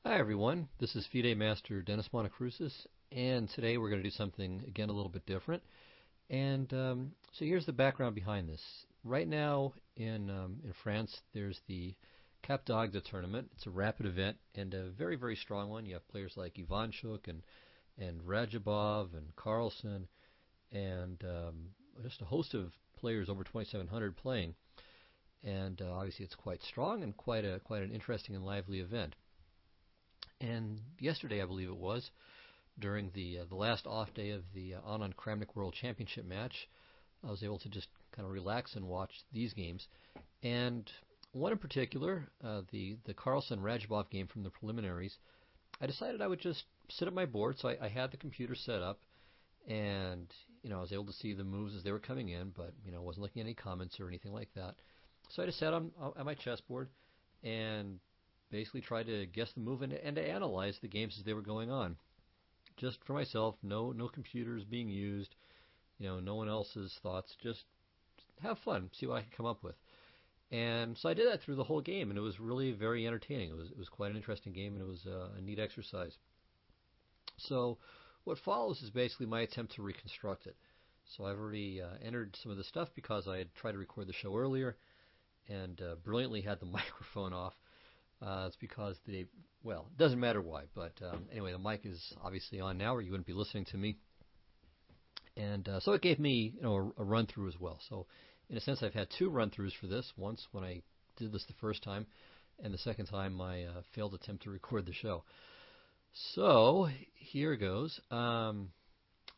Hi everyone, this is FIDE Master Dennis Monokroussos, and today we're going to do something again a little bit different. So here's the background behind this. Right now in France, there's the Cap d'Agde tournament. It's a rapid event and a very very strong one. You have players like Ivanchuk and Radjabov and Carlsen and just a host of players over 2,700 playing. And obviously it's quite strong and quite an interesting and lively event. And yesterday, I believe it was, during the last off day of the Anand Kramnik World Championship match, I was able to just kind of relax and watch these games. And one in particular, the Carlsen-Radjabov game from the preliminaries, I decided I would just sit at my board. So I had the computer set up, and I was able to see the moves as they were coming in, but I wasn't looking at any comments or anything like that. So I just sat on at my chessboard and basically tried to guess the move and to analyze the games as they were going on. Just for myself, no computers being used, no one else's thoughts, just have fun, see what I could come up with. And so I did that through the whole game, and it was really very entertaining. It was quite an interesting game, and it was a neat exercise. So what follows is basically my attempt to reconstruct it. So I've already entered some of the stuff because I had tried to record the show earlier and brilliantly had the microphone off. It's because it doesn't matter why, but anyway, the mic is obviously on now, or you wouldn't be listening to me. And so it gave me, a run through as well. So in a sense, I've had two run throughs for this. Once when I did this the first time, and the second time my failed attempt to record the show. So here goes.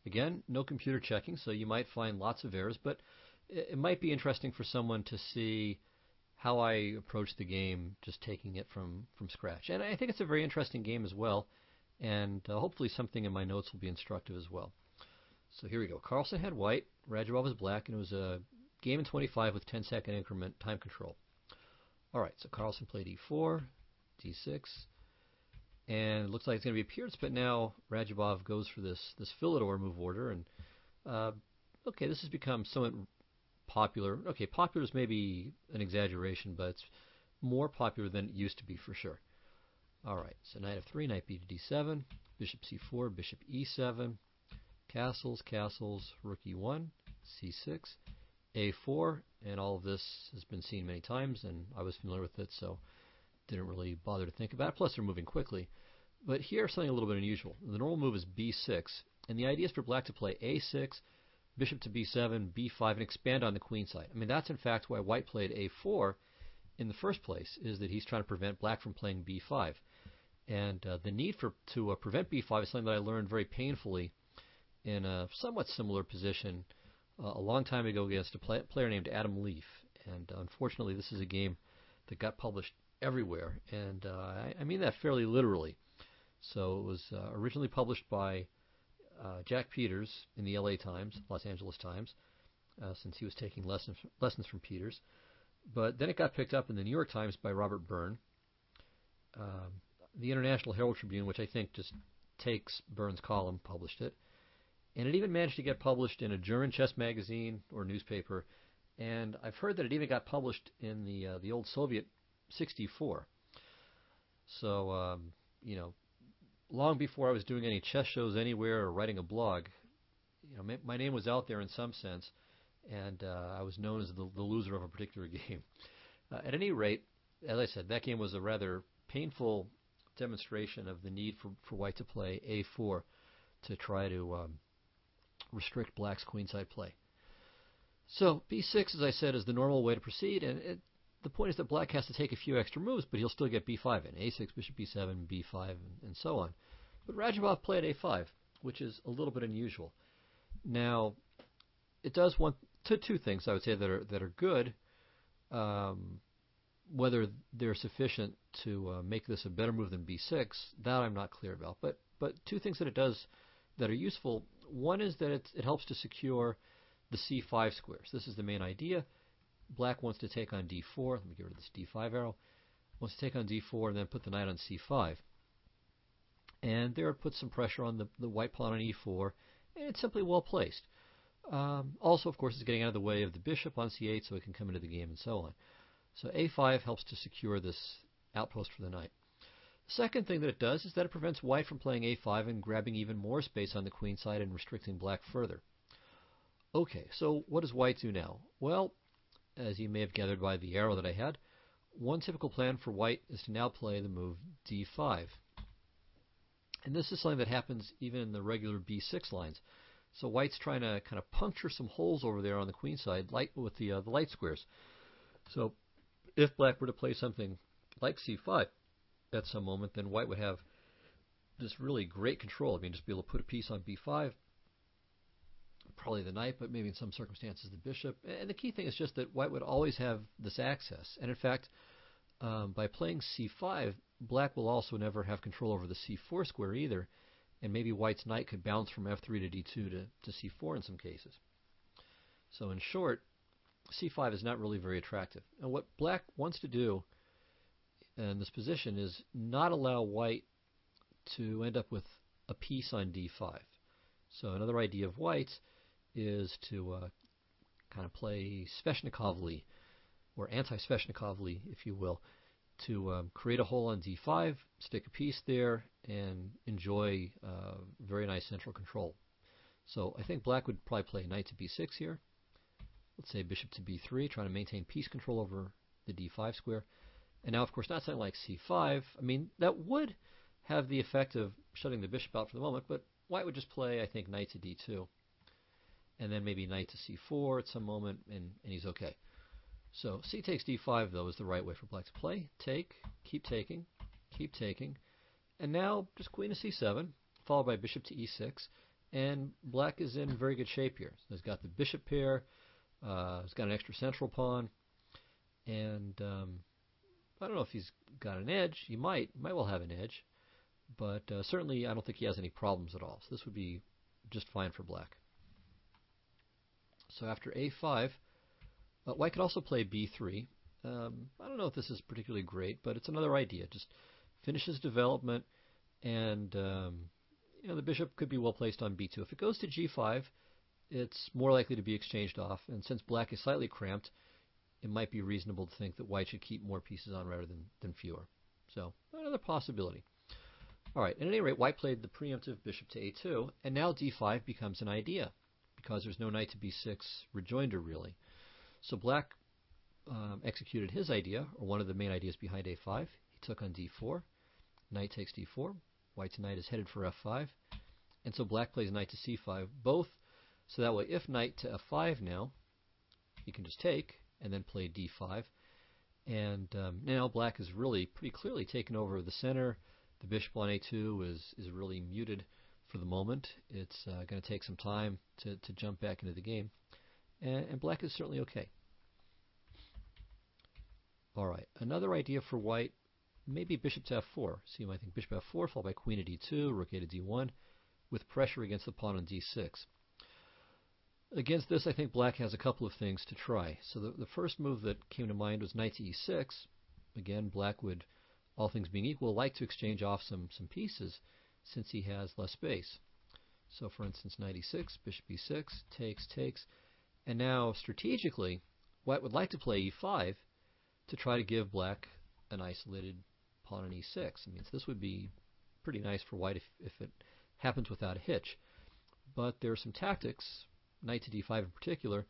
Again, no computer checking, so you might find lots of errors, but it might be interesting for someone to see how I approach the game, just taking it from scratch. And I think it's a very interesting game as well, and hopefully something in my notes will be instructive as well. So here we go. Carlsen had white, Radjabov was black, and it was a game in 25 with 10-second increment time control. All right, so Carlsen played e4, d6, and it looks like it's going to be a Pierce, but now Radjabov goes for this Philidor move order, and okay, this has become somewhat popular. Okay, popular is maybe an exaggeration, but it's more popular than it used to be for sure. All right, so knight f3, knight b to d7, bishop c4, bishop e7, castles, rook e1, c6, a4, and all of this has been seen many times, and I was familiar with it, so didn't really bother to think about it. Plus, they're moving quickly. But here, something a little bit unusual. The normal move is b6, and the idea is for black to play a6, bishop to b7, b5, and expand on the queen side. I mean, that's in fact why white played a4 in the first place, is that he's trying to prevent black from playing b5. And the need to prevent b5 is something that I learned very painfully in a somewhat similar position a long time ago against a player named Adam Leaf. And unfortunately, this is a game that got published everywhere, and I mean that fairly literally. So it was originally published by Jack Peters in the LA Times, Los Angeles Times, since he was taking lessons from Peters. But then it got picked up in the New York Times by Robert Byrne. The International Herald Tribune, which I think just takes Byrne's column, published it. And it even managed to get published in a German chess magazine or newspaper. And I've heard that it even got published in the old Soviet 64. So, long before I was doing any chess shows anywhere or writing a blog, my name was out there in some sense, and I was known as the loser of a particular game. At any rate, as I said, that game was a rather painful demonstration of the need for white to play a4 to try to restrict black's queenside play. So b6, as I said, is the normal way to proceed, and the point is that black has to take a few extra moves, but he'll still get b5 in. a6, bishop b7, b5, and so on. But Radjabov played a5, which is a little bit unusual. Now, it does want two things, I would say, that are good. Whether they're sufficient to make this a better move than b6, that I'm not clear about. But two things that it does that are useful. One is that it helps to secure the c5 squares. This is the main idea. Black wants to take on d4. Let me get rid of this d5 arrow. Wants to take on d4 and then put the knight on c5. And there it puts some pressure on the white pawn on e4, and it's simply well placed. Also, of course, it's getting out of the way of the bishop on c8 so it can come into the game and so on. So a5 helps to secure this outpost for the knight. Second thing that it does is that it prevents white from playing a5 and grabbing even more space on the queen side and restricting black further. Okay, so what does white do now? Well, as you may have gathered by the arrow that I had, one typical plan for white is to now play the move d5. And this is something that happens even in the regular b6 lines. So white's trying to kind of puncture some holes over there on the queen side with the light squares. So if black were to play something like c5 at some moment, then white would have this really great control. I mean, just be able to put a piece on b5, probably the knight, but maybe in some circumstances the bishop. And the key thing is just that white would always have this access. And in fact, by playing c5, black will also never have control over the c4 square either, and maybe white's knight could bounce from f3 to d2 to c4 in some cases. So in short, c5 is not really very attractive. And what black wants to do in this position is not allow white to end up with a piece on d5. So another idea of white's is to kind of play Sveshnikovly, or anti-Sveshnikovly, if you will, to create a hole on d5, stick a piece there, and enjoy very nice central control. So I think black would probably play knight to b6 here. Let's say bishop to b3, trying to maintain piece control over the d5 square. And now, of course, not something like c5. I mean, that would have the effect of shutting the bishop out for the moment, but white would just play, I think, knight to d2. And then maybe knight to c4 at some moment, and he's okay. So c takes d5, though, is the right way for black to play. Take, keep taking, and now just queen to c7, followed by bishop to e6, and black is in very good shape here. So he's got the bishop pair, he's got an extra central pawn, and I don't know if he's got an edge. He might well have an edge, but certainly I don't think he has any problems at all. So this would be just fine for black. So after a5, white could also play b3. I don't know if this is particularly great, but it's another idea. Just finishes development, and the bishop could be well placed on b2. If it goes to g5, it's more likely to be exchanged off, and since black is slightly cramped, it might be reasonable to think that white should keep more pieces on rather than fewer. So another possibility. All right, at any rate, white played the preemptive bishop to a2, and now d5 becomes an idea, because there's no knight to b6 rejoinder, really. So black executed his idea, or one of the main ideas behind a5. He took on d4. Knight takes d4. White's knight is headed for f5. And so black plays knight to c5, both so that way if knight to f5 now, he can just take and then play d5. And now black is really pretty clearly taken over the center. The bishop on a2 is really muted for the moment. It's going to take some time to jump back into the game. And black is certainly okay. All right, another idea for white, maybe bishop to f4. See, I think bishop f4 followed by queen to d2, rook a to d1, with pressure against the pawn on d6. Against this, I think black has a couple of things to try. So the first move that came to mind was knight to e6. Again, black would, all things being equal, like to exchange off some pieces since he has less space. So for instance, knight e6, bishop e6, takes, and now strategically, white would like to play e5 to try to give black an isolated pawn on e6. I mean, so this would be pretty nice for white if it happens without a hitch. But there are some tactics, knight to d5 in particular,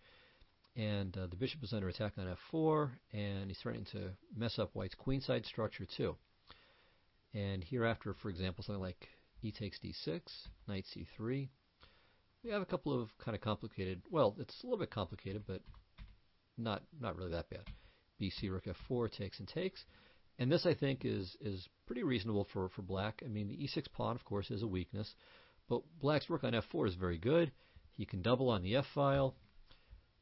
and the bishop is under attack on f4, and he's threatening to mess up white's queenside structure too. And hereafter, for example, something like e takes d6, knight c3. We have a couple of kind of complicated, well, it's a little bit complicated, but not really that bad. bc rook f4 takes. And this, I think, is pretty reasonable for black. I mean, the e6 pawn, of course, is a weakness, but black's rook on f4 is very good. He can double on the f-file.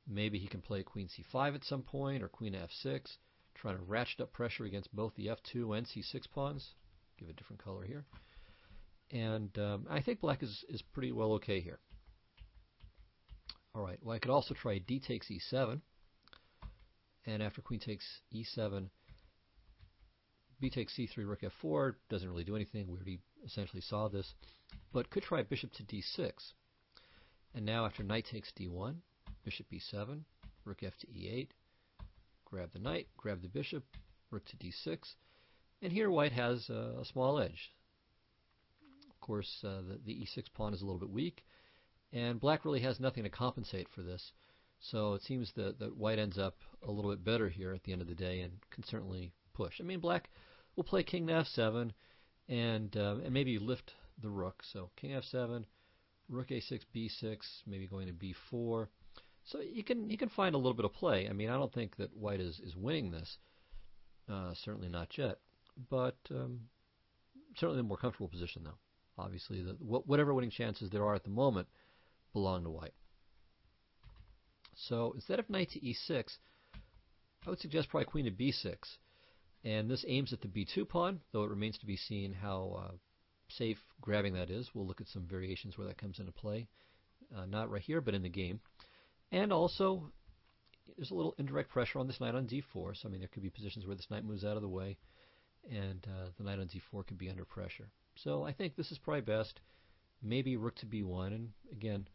Maybe he can play queen c5 at some point, or queen f6, trying to ratchet up pressure against both the f2 and c6 pawns. Give a different color here. And I think black is pretty well okay here. All right, well, I could also try d takes e7. And after queen takes e7, b takes c3, rook f4. Doesn't really do anything. We already essentially saw this. But could try bishop to d6. And now after knight takes d1, bishop b7, rook f to e8. Grab the knight, grab the bishop, rook to d6. And here white has a small edge. Of course, the e6 pawn is a little bit weak, and black really has nothing to compensate for this. So it seems that white ends up a little bit better here at the end of the day and can certainly push. I mean, black will play king to f7 and maybe lift the rook. So king f7, rook a6, b6, maybe going to b4. So you can find a little bit of play. I mean, I don't think that white is winning this. Certainly not yet. But certainly a more comfortable position, though. Obviously, whatever winning chances there are at the moment belong to white. So instead of knight to e6, I would suggest probably queen to b6. And this aims at the b2 pawn, though it remains to be seen how safe grabbing that is. We'll look at some variations where that comes into play. Not right here, but in the game. And also, there's a little indirect pressure on this knight on d4. So, I mean, there could be positions where this knight moves out of the way, and the knight on d4 could be under pressure. So I think this is probably best. Maybe rook to b1. And again,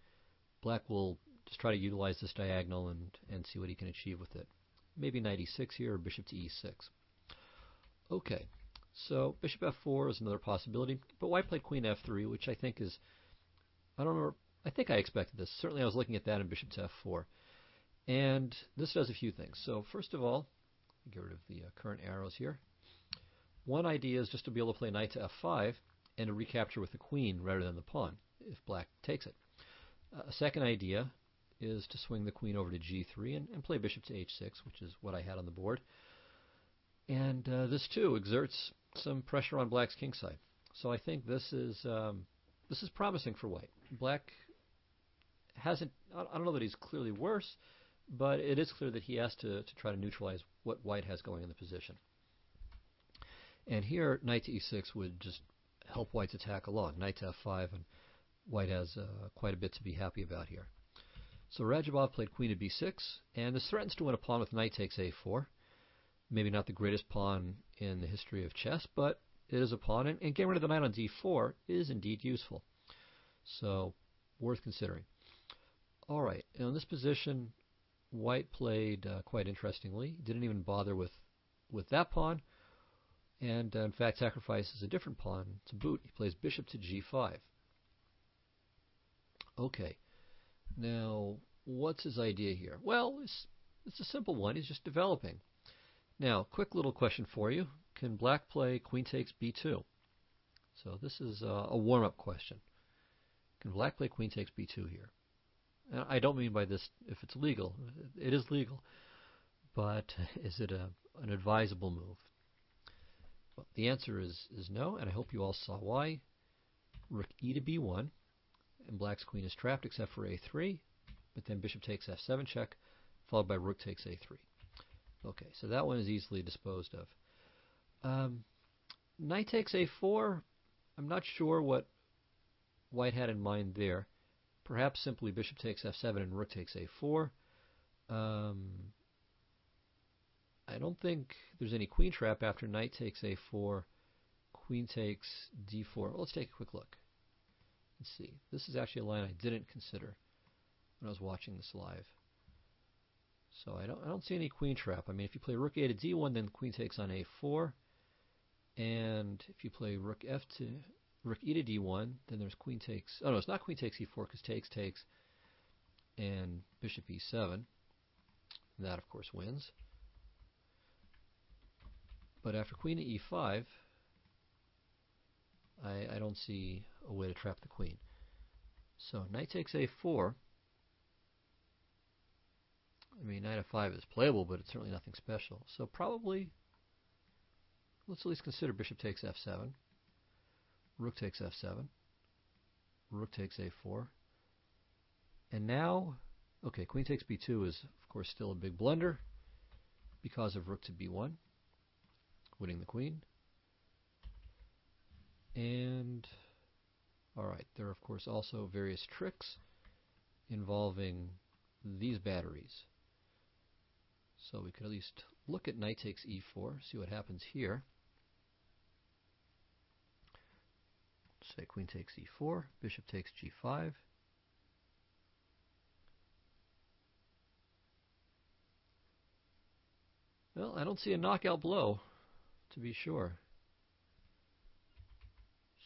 black will just try to utilize this diagonal and see what he can achieve with it. Maybe knight e6 here, or bishop to e6. Okay, so bishop f4 is another possibility, but white played queen f3, which I think is, I don't know, I think I expected this. Certainly I was looking at that in bishop to f4. And this does a few things. So first of all, get rid of the current arrows here. One idea is just to be able to play knight to f5 and to recapture with the queen rather than the pawn, if black takes it. A second idea is to swing the queen over to g3 and play bishop to h6, which is what I had on the board. And this too exerts some pressure on black's king side. So I think this is promising for white. Black hasn't, I don't know that he's clearly worse, but it is clear that he has to try to neutralize what white has going in the position. And here, knight to e6 would just help white's attack along. Knight to f5, and white has quite a bit to be happy about here. So Radjabov played queen to b6, and this threatens to win a pawn with knight takes a4. Maybe not the greatest pawn in the history of chess, but it is a pawn, and getting rid of the knight on d4 is indeed useful. So, worth considering. All right, in this position, white played quite interestingly. Didn't even bother with that pawn, and in fact sacrifices a different pawn to boot. He plays bishop to g5. Okay, now what's his idea here? Well, it's a simple one. He's just developing. Now, quick little question for you. Can black play queen takes b2? So this is a warm-up question. Can black play queen takes b2 here? And I don't mean by this if it's legal. It is legal. But is it an advisable move? Well, the answer is no, and I hope you all saw why. Rook e to b1, and black's queen is trapped except for a3, but then bishop takes f7 check, followed by rook takes a3. Okay, so that one is easily disposed of. Knight takes a4, I'm not sure what white had in mind there. Perhaps simply bishop takes f7 and rook takes a4. I don't think there's any queen trap after knight takes a4, queen takes d4. Well, let's take a quick look. Let's see. This is actually a line I didn't consider when I was watching this live. So I don't see any queen trap. I mean, if you play rook a to d1, then queen takes on a4, and if you play rook e to d1, then there's queen takes. Oh no, it's not queen takes e4 because takes, and bishop e7. And that of course wins. But after queen to e5, I don't see a way to trap the queen. So knight takes a4. I mean, knight f5 is playable, but it's certainly nothing special. So probably, let's at least consider bishop takes f7, rook takes f7, rook takes a4. And now, okay, queen takes b2 is, of course, still a big blunder because of rook to b1, winning the queen. And, all right, there are, of course, also various tricks involving these batteries. So we could at least look at knight takes e4, see what happens here. Say queen takes e4, bishop takes g5. Well, I don't see a knockout blow, to be sure.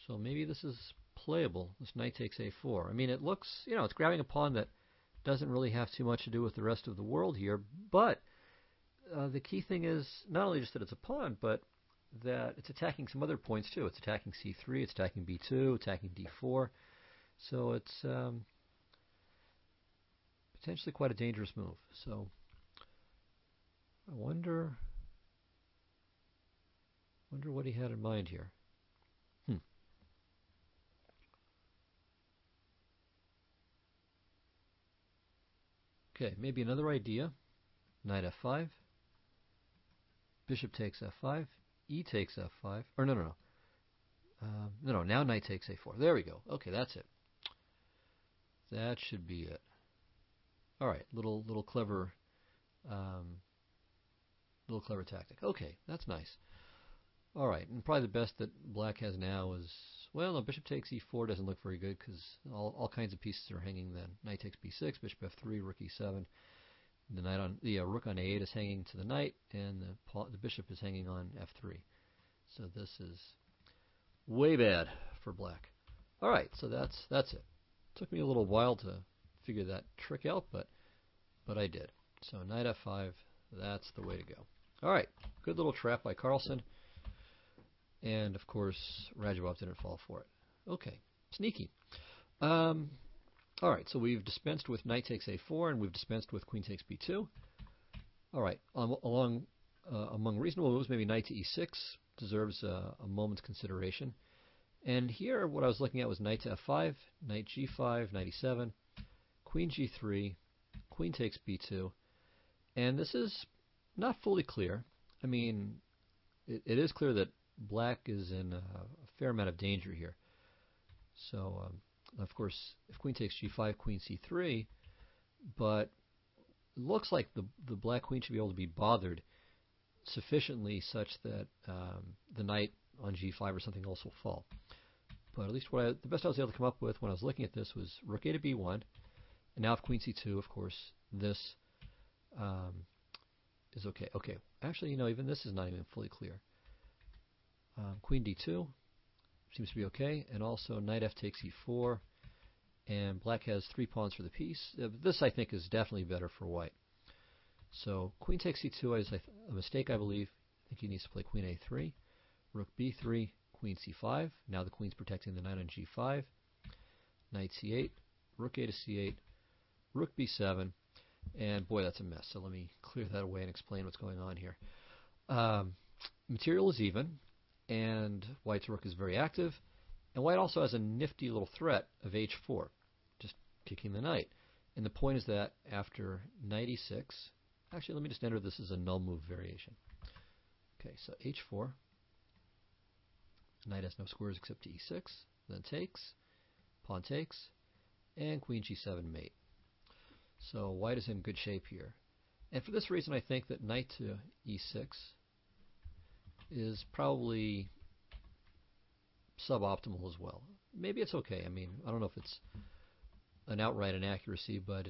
So maybe this is playable. This knight takes a4. I mean, it looks, it's grabbing a pawn that doesn't really have too much to do with the rest of the world here, but the key thing is not only just that it's a pawn, but that it's attacking some other points too. It's attacking c3, it's attacking b2, attacking d4. So it's potentially quite a dangerous move. So I wonder what he had in mind here. Okay, maybe another idea. Knight f5. Bishop takes f5. E takes f5. Or no. No, now knight takes a4. There we go. Okay, that's it. That should be it. All right, little clever tactic. Okay, that's nice. All right, and probably the best that black has now is, well, no, bishop takes e4 doesn't look very good because all kinds of pieces are hanging then. Knight takes b6, bishop f3, rook e7. The rook on a8 is hanging to the knight, and the bishop is hanging on f3. So this is way bad for black. All right, so that's it. Took me a little while to figure that trick out, but I did. So knight f5, that's the way to go. All right, good little trap by Carlsen. And, of course, Radjabov didn't fall for it. Okay, sneaky. All right, so we've dispensed with knight takes a4, and we've dispensed with queen takes b2. All right, among reasonable moves, maybe knight to e6 deserves a moment's consideration. And here, what I was looking at was knight to f5, knight g5, knight e7, queen g3, queen takes b2. And this is not fully clear. I mean, it is clear that black is in a fair amount of danger here. So, of course, if queen takes g5, queen c3, but it looks like the black queen should be able to be bothered sufficiently such that the knight on g5 or something else will fall. But at least the best I was able to come up with when I was looking at this was rook a to b1, and now if queen c2, of course, this is okay. Okay, actually, even this is not even fully clear. Queen d2 seems to be okay, and also knight f takes e4, and black has 3 pawns for the piece. This, I think, is definitely better for white. So queen takes e2 is a mistake, I believe. I think he needs to play queen a3, rook b3, queen c5. Now the queen's protecting the knight on g5. Knight c8, rook a to c8, rook b7, and boy, that's a mess. So let me clear that away and explain what's going on here. Material is even, and white's rook is very active, and white also has a nifty little threat of h4, just kicking the knight. And the point is that after knight e6, actually let me just enter this as a null move variation. Okay, so h4, knight has no squares except to e6, then takes, pawn takes, and queen g7 mate. So white is in good shape here. And for this reason, I think that knight to e6 is probably suboptimal as well. Maybe it's okay. I mean, I don't know if it's an outright inaccuracy, but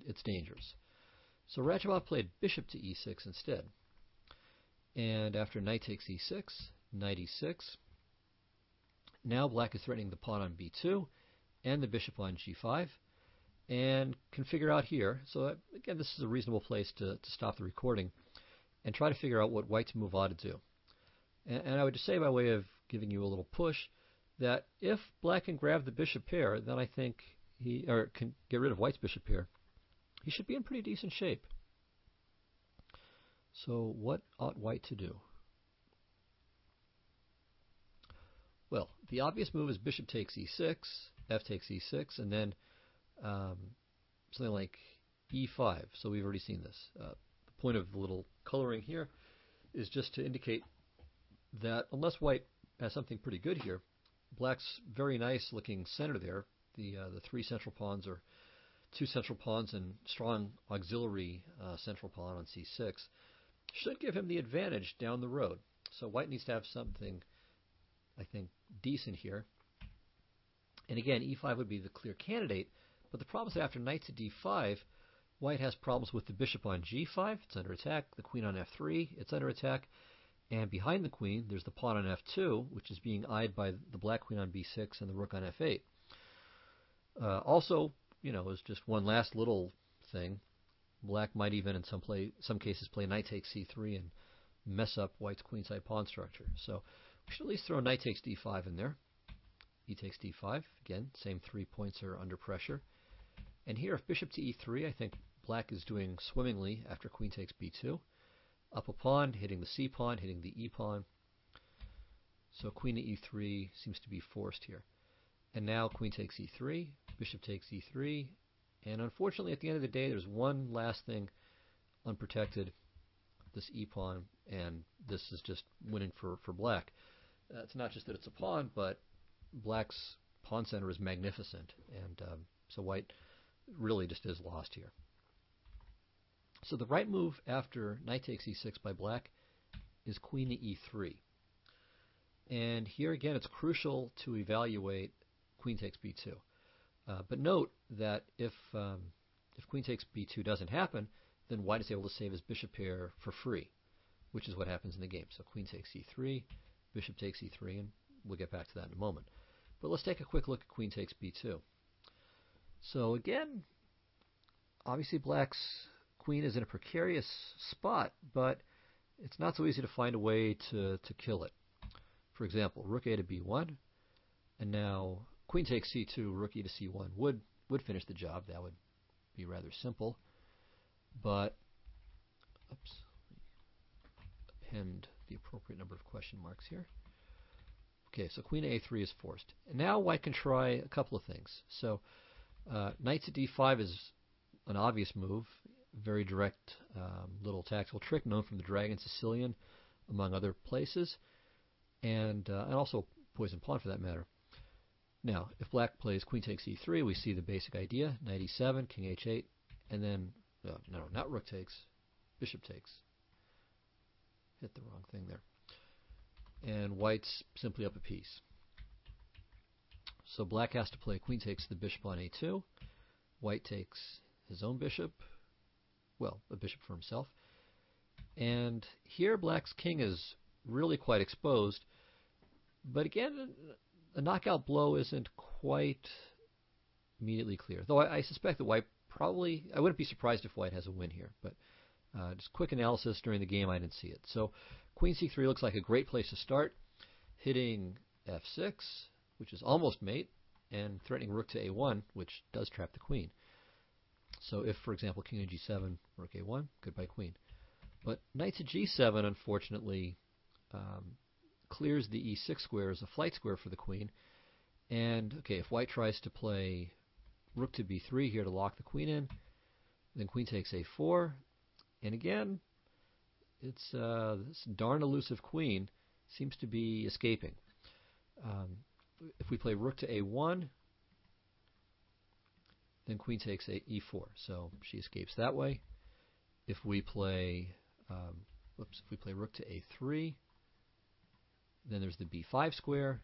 it's dangerous. So Radjabov played bishop to e6 instead. And after knight takes e6, knight e6, now black is threatening the pawn on b2 and the bishop on g5, and can figure out here. So again, this is a reasonable place to stop the recording and try to figure out what white's move ought to do. And I would just say, by way of giving you a little push, that if black can grab the bishop pair, then I think can get rid of white's bishop pair, he should be in pretty decent shape. So what ought white to do? Well, the obvious move is bishop takes e6, f takes e6, and then something like e5. So we've already seen this. The point of the little coloring here is just to indicate that unless white has something pretty good here, black's very nice looking center there, the 3 central pawns, or 2 central pawns and strong auxiliary central pawn on c6, should give him the advantage down the road. So white needs to have something, I think, decent here. And again, e5 would be the clear candidate, but the problem is that after knight to d5, white has problems with the bishop on g5, it's under attack, the queen on f3, it's under attack, And behind the queen, there's the pawn on f2, which is being eyed by the black queen on b6 and the rook on f8. Also, as just one last little thing, black might even in some cases play knight takes c3 and mess up white's queenside pawn structure. So we should at least throw knight takes d5 in there. E takes d5. Again, same 3 points are under pressure. And here, if bishop to e3, I think black is doing swimmingly after queen takes b2. Up a pawn, hitting the c pawn, hitting the e pawn. So queen to e3 seems to be forced here. And now queen takes e3, bishop takes e3, and unfortunately at the end of the day there's one last thing unprotected, this e pawn, and this is just winning for black. It's not just that it's a pawn, but black's pawn center is magnificent, and so white really just is lost here. So the right move after knight takes e6 by black is queen to e3. And here again it's crucial to evaluate queen takes b2. But note that if queen takes b2 doesn't happen, then white is able to save his bishop pair for free, which is what happens in the game. So queen takes e3, bishop takes e3, and we'll get back to that in a moment. But let's take a quick look at queen takes b2. So again, obviously black's queen is in a precarious spot, but it's not so easy to find a way to kill it. For example, rook a to b1, and now queen takes c2, rook e to c1 would finish the job. That would be rather simple. But, oops, append the appropriate number of question marks here. Okay, so queen to a3 is forced. And now white can try a couple of things. So knight to d5 is an obvious move, very direct little tactical trick known from the Dragon Sicilian, among other places, and also poison pawn for that matter. Now, if black plays queen takes e3, we see the basic idea: knight e7, king h8, and then no, not rook takes, bishop takes. Hit the wrong thing there. And white's simply up a piece. So black has to play queen takes the bishop on a2. White takes his own bishop, well, a bishop for himself. And here black's king is really quite exposed. But again, a knockout blow isn't quite immediately clear. Though I suspect that white probably, I wouldn't be surprised if white has a win here. But just quick analysis during the game, I didn't see it. So queen c3 looks like a great place to start, hitting f6, which is almost mate, and threatening rook to a1, which does trap the queen. So if, for example, king to g7, rook a1, goodbye queen. But knight to g7, unfortunately, clears the e6 square as a flight square for the queen. And, okay, if white tries to play rook to b3 here to lock the queen in, then queen takes a4. And again, it's this darn elusive queen seems to be escaping. If we play rook to a1, then queen takes e4, so she escapes that way. If we play, if we play rook to a3, then there's the b5 square.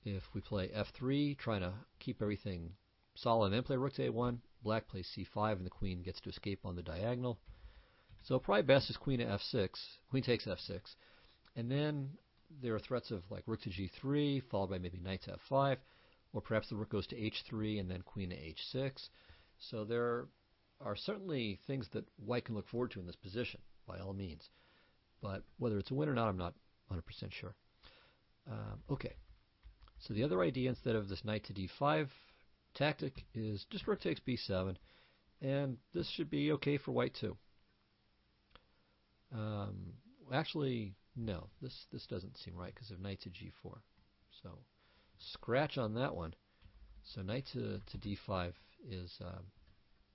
If we play f3, trying to keep everything solid, and then play rook to a1, black plays c5, and the queen gets to escape on the diagonal. So probably best is queen to f6. Queen takes f6, and then there are threats of like rook to g3, followed by maybe knight to f5, or perhaps the rook goes to h3 and then queen to h6. So there are certainly things that white can look forward to in this position, by all means. But whether it's a win or not, I'm not 100% sure. Okay, so the other idea instead of this knight to d5 tactic is just rook takes b7, and this should be okay for white too. Actually, no, this doesn't seem right because of knight to g4. So scratch on that one. So knight to d5 is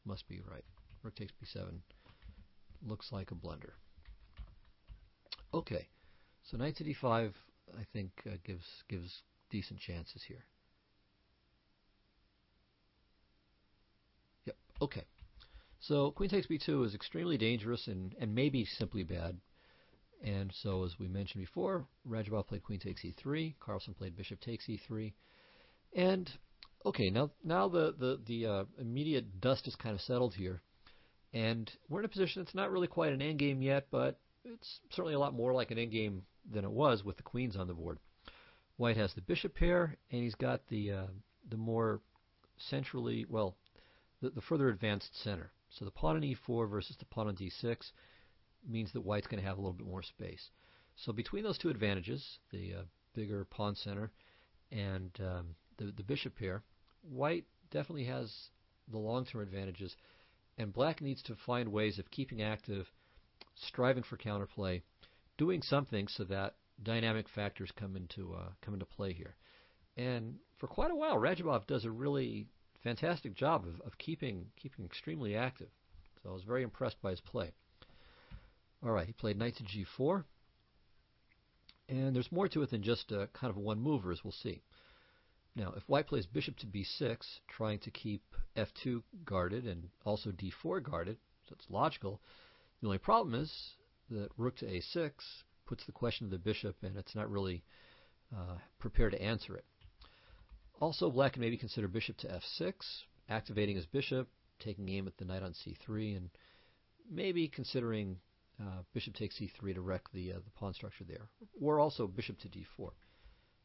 must be right. Rook takes b7 looks like a blunder. Okay, so knight to d5 I think gives decent chances here. Yep. Okay. So queen takes b2 is extremely dangerous and maybe simply bad. And so, as we mentioned before, Radjabov played queen takes e3. Carlsen played bishop takes e3. And okay, now the immediate dust is kind of settled here, and we're in a position that's not really quite an endgame yet, but it's certainly a lot more like an endgame than it was with the queens on the board. White has the bishop pair, and he's got the more centrally, well, the further advanced center. So the pawn on e4 versus the pawn on d6 means that White's going to have a little bit more space. So between those two advantages, the bigger pawn center and the bishop pair, White definitely has the long-term advantages, and Black needs to find ways of keeping active, striving for counterplay, doing something so that dynamic factors come into play here. And for quite a while, Radjabov does a really fantastic job of keeping extremely active. So I was very impressed by his play. All right, he played knight to g4, and there's more to it than just a kind of one mover, as we'll see. Now, if White plays bishop to b6, trying to keep f2 guarded and also d4 guarded, so it's logical, the only problem is that rook to a6 puts the question to the bishop, and it's not really prepared to answer it. Also, Black can maybe consider bishop to f6, activating his bishop, taking aim at the knight on c3, and maybe considering bishop takes c3 to wreck the pawn structure there, or also bishop to d4.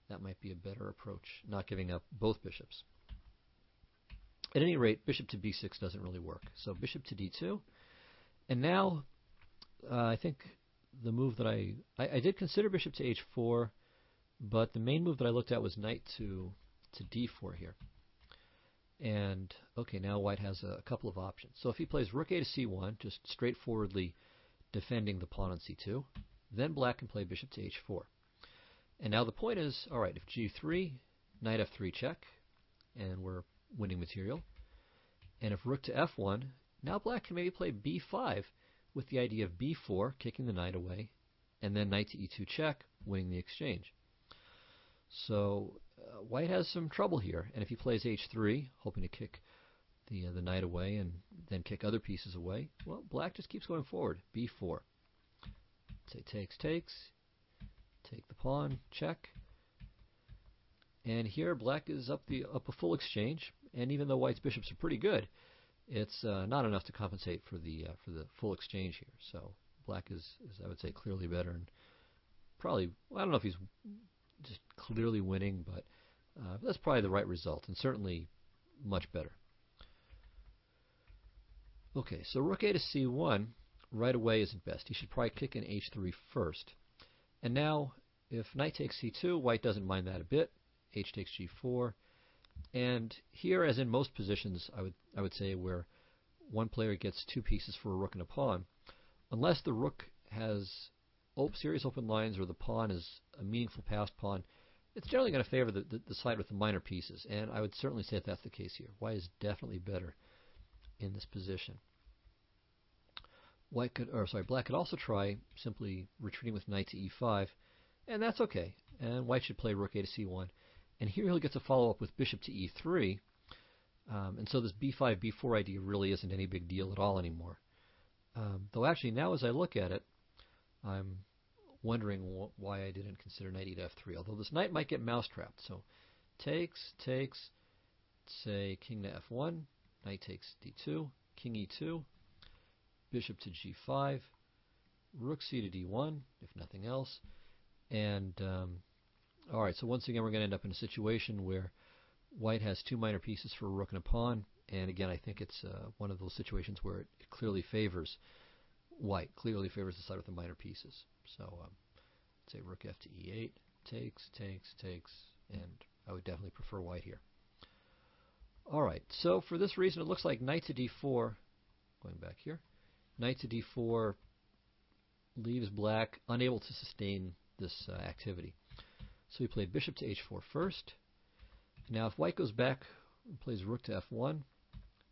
That might be a better approach, not giving up both bishops. At any rate, bishop to b6 doesn't really work. So bishop to d2, and now I think the move that I did consider bishop to h4, but the main move that I looked at was knight to d4 here. And okay, now White has a couple of options. So if he plays rook a to c1, just straightforwardly defending the pawn on c2, then Black can play bishop to h4. And now the point is, all right, if g3, knight f3 check, and we're winning material. And if rook to f1, now Black can maybe play b5 with the idea of b4, kicking the knight away, and then knight to e2 check, winning the exchange. So White has some trouble here, and if he plays h3, hoping to kick the knight away and then kick other pieces away, well, Black just keeps going forward. b4. Say takes, take the pawn, check. And here Black is up a full exchange, and even though White's bishops are pretty good, it's not enough to compensate for the full exchange here. So Black is I would say clearly better, and probably, well, I don't know if he's just clearly winning, but that's probably the right result, and certainly much better. Okay, so rook a to c1 right away isn't best. He should probably kick in h3 first. And now, if knight takes c2, White doesn't mind that a bit. H takes g4. And here, as in most positions, I would say, where one player gets two pieces for a rook and a pawn, unless the rook has serious open lines or the pawn is a meaningful passed pawn, it's generally going to favor the side with the minor pieces. And I would certainly say that that's the case here. White is definitely better in this position. Black could also try simply retreating with knight to e5, and that's okay. And White should play rook a to c1. And here he'll get to follow up with bishop to e3, and so this b5, b4 idea really isn't any big deal at all anymore. Though actually now as I look at it, I'm wondering why I didn't consider knight e to f3, although this knight might get mousetrapped. So takes, say king to f1, knight takes d2, king e2, bishop to g5, rook c to d1, if nothing else. And all right, so once again we're going to end up in a situation where White has two minor pieces for a rook and a pawn, and again I think it's one of those situations where it clearly favors White, clearly favors the side with the minor pieces. So say rook f to e8, takes, and I would definitely prefer White here. All right, so for this reason it looks like knight to d4, going back here, knight to d4 leaves Black unable to sustain this activity. So we played bishop to h4 first. Now if White goes back and plays rook to f1,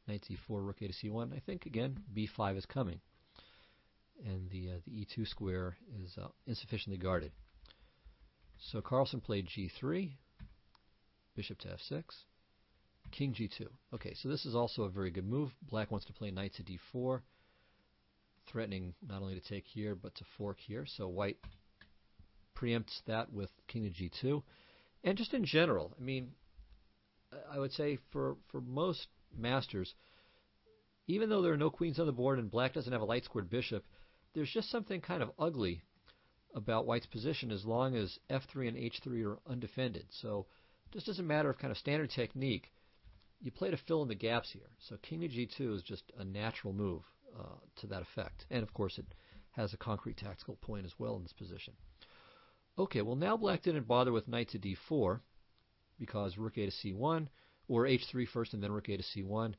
knight to e4, rook a to c1, I think again b5 is coming, and the e2 square is insufficiently guarded. So Carlsen played g3, bishop to f6, king g2. Okay, so this is also a very good move. Black wants to play knight to d4, threatening not only to take here but to fork here. So White preempts that with king to g2. And just in general, I mean, I would say for most masters, even though there are no queens on the board and Black doesn't have a light squared bishop, there's just something kind of ugly about white's position as long as f3 and h3 are undefended. So this doesn't matter if kind of standard technique. You play to fill in the gaps here. So king to g2 is just a natural move to that effect. And of course it has a concrete tactical point as well in this position. Okay, well now black didn't bother with knight to d4 because rook a to c1, or h3 first and then rook a to c1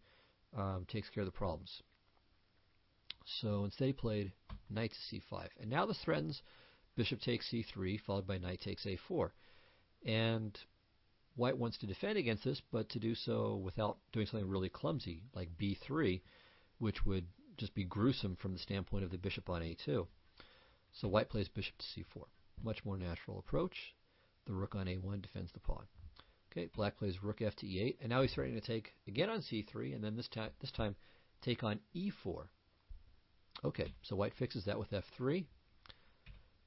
takes care of the problems. So instead he played knight to c5. And now this threatens bishop takes c3, followed by knight takes a4. And white wants to defend against this, but to do so without doing something really clumsy, like b3, which would just be gruesome from the standpoint of the bishop on a2. So white plays bishop to c4. Much more natural approach. The rook on a1 defends the pawn. Okay, black plays rook f to e8, and now he's threatening to take again on c3, and then this time take on e4. Okay, so white fixes that with f3.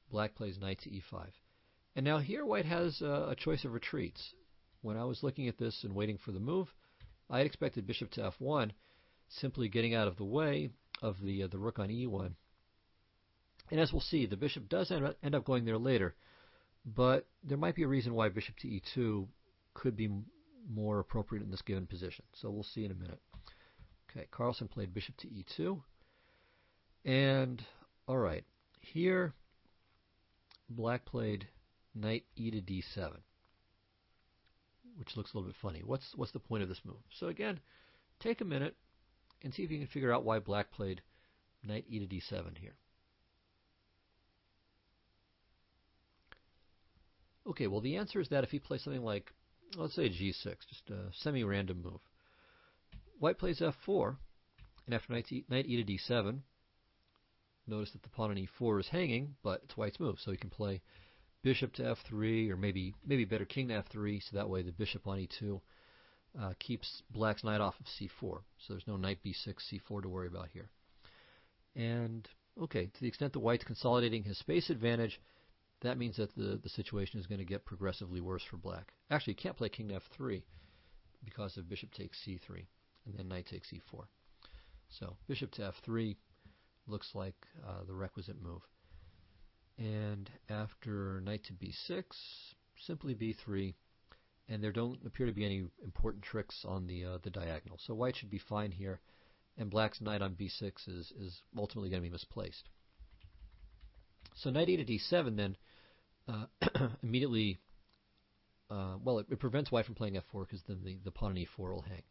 Black plays knight to e5. And now here white has a choice of retreats. When I was looking at this and waiting for the move, I had expected bishop to f1, simply getting out of the way of the rook on e1. And as we'll see, the bishop does end up going there later, but there might be a reason why bishop to e2 could be more appropriate in this given position. So we'll see in a minute. Okay, Carlsen played bishop to e2. And, all right, here black played knight e to d7, which looks a little bit funny. What's the point of this move? So again, take a minute and see if you can figure out why black played knight e to d7 here. Okay, well the answer is that if he plays something like, let's say g6, just a semi-random move, white plays f4, and after knight e to d7, notice that the pawn on e4 is hanging, but it's white's move, so he can play bishop to f3, or maybe better king to f3, so that way the bishop on e2 keeps black's knight off of c4. So there's no knight b6, c4 to worry about here. And, okay, to the extent that white's consolidating his space advantage, that means that the situation is going to get progressively worse for black. Actually, you can't play king to f3 because of bishop takes c3, and then knight takes e4. So bishop to f3 looks like the requisite move. And after knight to b6, simply b3, and there don't appear to be any important tricks on the diagonal. So white should be fine here, and black's knight on b6 is ultimately going to be misplaced. So knight e to d7 then immediately, well, it prevents white from playing f4 because then the pawn on e4 will hang.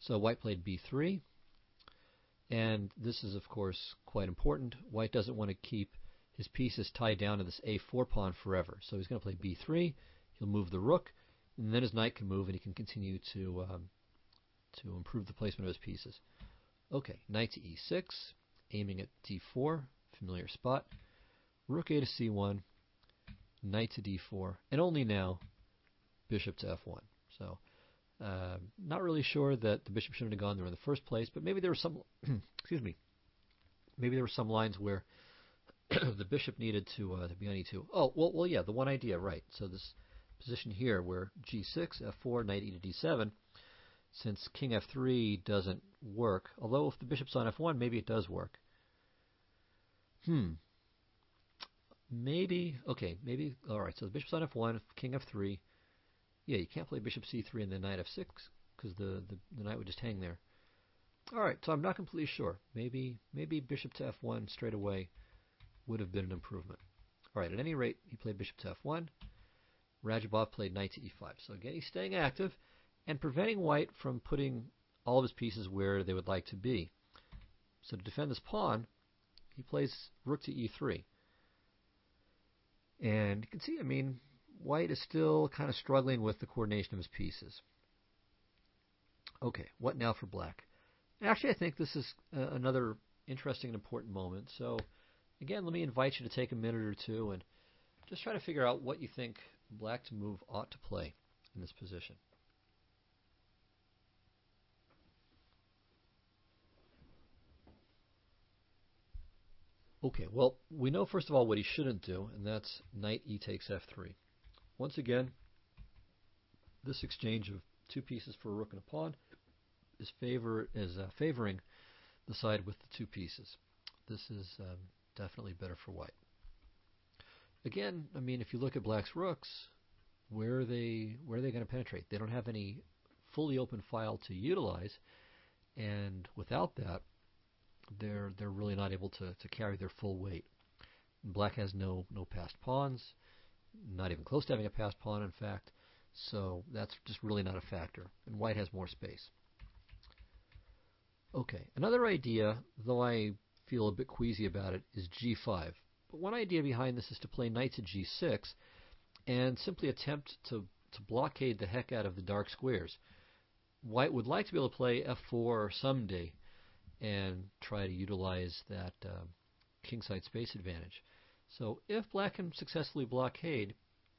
So white played b3, and this is of course quite important. White doesn't want to keep his pieces tied down to this a4 pawn forever. So he's going to play b3, he'll move the rook, and then his knight can move and he can continue to improve the placement of his pieces. Okay, knight to e6, aiming at d4, familiar spot. Rook a to c1, knight to d4, and only now bishop to f1. So not really sure that the bishop shouldn't have gone there in the first place, but maybe there were some excuse me, maybe there were some lines where the bishop needed to be on e2. Oh, well, yeah, the one idea, right. So this position here where g6, f4, knight e to d7, since king f3 doesn't work, although if the bishop's on f1, maybe it does work. Maybe, all right, so the bishop's on f1, king f3. Yeah, you can't play bishop c3 and then knight f6 because the knight would just hang there. All right, so I'm not completely sure. Maybe bishop to f1 straight away would have been an improvement. All right, at any rate, he played bishop to f1. Radjabov played knight to e5. So again, he's staying active and preventing white from putting all of his pieces where they would like to be. So to defend this pawn, he plays rook to e3. And you can see, I mean, white is still kind of struggling with the coordination of his pieces. Okay, what now for black? Actually, I think this is another interesting and important moment. So again, let me invite you to take a minute or two and just try to figure out what you think black's move ought to play in this position. Okay, well, we know first of all what he shouldn't do, and that's knight e takes f3. Once again, this exchange of two pieces for a rook and a pawn is favoring the side with the two pieces. This is definitely better for white. Again, I mean, if you look at black's rooks, where are they going to penetrate? They don't have any fully open file to utilize, and without that, they're really not able to carry their full weight. Black has no passed pawns, not even close to having a passed pawn, in fact, so that's just really not a factor, and white has more space. Okay, another idea, though I feel a bit queasy about it, is g5. But one idea behind this is to play knights at g6 and simply attempt to blockade the heck out of the dark squares. White would like to be able to play f4 someday and try to utilize that kingside space advantage. So if black can successfully blockade,